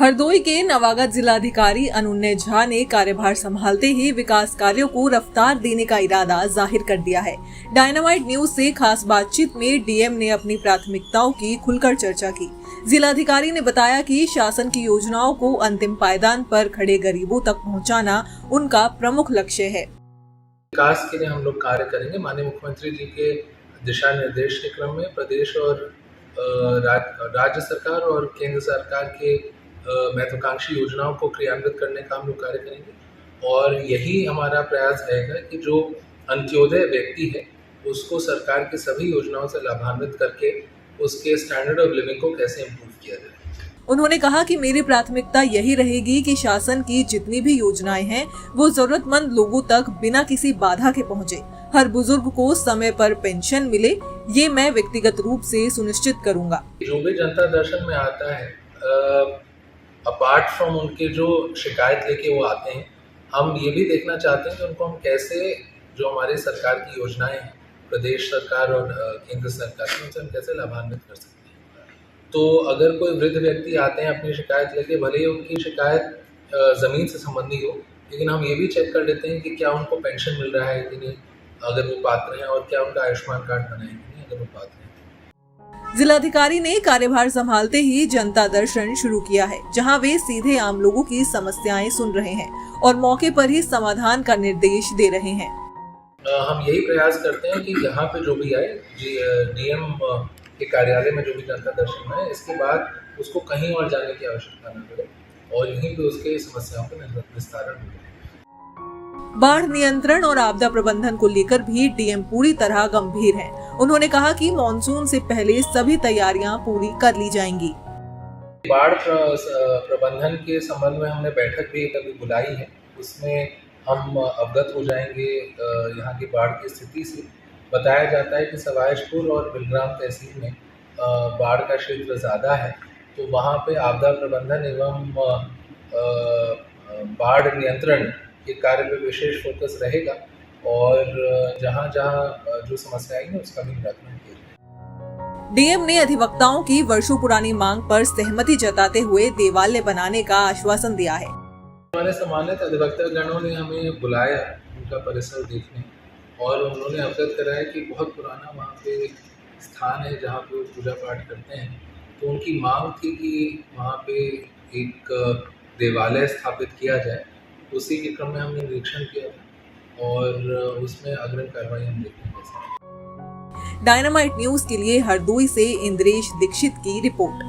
हरदोई के नवागत जिलाधिकारी अनुन्य झा ने कार्यभार संभालते ही विकास कार्यों को रफ्तार देने का इरादा जाहिर कर दिया है। डायनामाइट न्यूज से खास बातचीत में डीएम ने अपनी प्राथमिकताओं की खुलकर चर्चा की। जिलाधिकारी ने बताया कि शासन की योजनाओं को अंतिम पायदान पर खड़े गरीबों तक पहुंचाना उनका प्रमुख लक्ष्य है। विकास के लिए हम लोग कार्य करेंगे। माननीय मुख्यमंत्री जी के दिशा निर्देश के क्रम में प्रदेश और राज्य सरकार और केंद्र सरकार के महत्वाकांक्षी योजनाओं को क्रियान्वित करने का हम लोग कार्य करेंगे और यही हमारा प्रयास रहेगा कि जो अंत्योदय व्यक्ति है उसको सरकार की सभी योजनाओं से लाभान्वित करके उसके स्टैंडर्ड ऑफ लिविंग को कैसे इम्प्रूव किया जाए। उन्होंने कहा कि मेरी प्राथमिकता यही रहेगी कि शासन की जितनी भी योजनाएं हैं वो जरूरतमंद लोगों तक बिना किसी बाधा के पहुंचे। हर बुजुर्ग को समय पर पेंशन मिले, ये मैं व्यक्तिगत रूप से सुनिश्चित करूंगा। जो भी जनता दर्शन में आता है, अपार्ट फ्रॉम उनके जो शिकायत लेके वो आते हैं, हम ये भी देखना चाहते हैं कि उनको हम कैसे जो हमारी सरकार की योजनाएं हैं, प्रदेश सरकार और केंद्र सरकार की, उनसे हम कैसे लाभान्वित कर सकते हैं। तो अगर कोई वृद्ध व्यक्ति आते हैं अपनी शिकायत लेके, भले ही उनकी शिकायत ज़मीन से संबंधी हो, लेकिन हम ये भी चेक कर लेते हैं कि क्या उनको पेंशन मिल रहा है कि नहीं, अगर वो पात्र हैं, और क्या उनका आयुष्मान कार्ड बना है कि नहीं, अगर वो पात्र हैं। जिलाधिकारी ने कार्यभार संभालते ही जनता दर्शन शुरू किया है, जहां वे सीधे आम लोगों की समस्याएं सुन रहे हैं और मौके पर ही समाधान का निर्देश दे रहे हैं। हम यही प्रयास करते हैं कि यहाँ पे जो भी आए, डीएम के कार्यालय में जो भी जनता दर्शन है, इसके बाद उसको कहीं और जाने की आवश्यकता न पड़े और यहीं पे उसके समस्याओं का निस्तारण हो। बाढ़ नियंत्रण और आपदा प्रबंधन को लेकर भी डीएम पूरी तरह गंभीर हैं। उन्होंने कहा कि मानसून से पहले सभी तैयारियां पूरी कर ली जाएंगी। बाढ़ प्रबंधन के संबंध में हमने बैठक भी कभी बुलाई है, उसमें हम अवगत हो जाएंगे यहाँ की बाढ़ की स्थिति से। बताया जाता है कि सवायजपुर और बिलग्राम तहसील में बाढ़ का क्षेत्र ज़्यादा है, तो वहाँ पे आपदा प्रबंधन एवं बाढ़ नियंत्रण के कार्य पे विशेष फोकस रहेगा और जहाँ जहाँ जो समस्याएं हैं उसका भी निराकरण किया जाएगा। डीएम ने अधिवक्ताओं की वर्षों पुरानी मांग पर सहमति जताते हुए देवालय बनाने का आश्वासन दिया है। हमारे सम्मानित अधिवक्ता गणों ने हमें बुलाया उनका परिसर देखने और उन्होंने अवगत कराया कि बहुत पुराना वहाँ पे स्थान है जहाँ पे पूजा पाठ करते हैं, तो उनकी मांग थी कि वहाँ पे एक देवालय स्थापित किया जाए। उसी के क्रम में हमने निरीक्षण किया था और उसमें अग्रिम कार्रवाई हम देखने डायनामाइट न्यूज के लिए हरदोई से इंद्रेश दीक्षित की रिपोर्ट।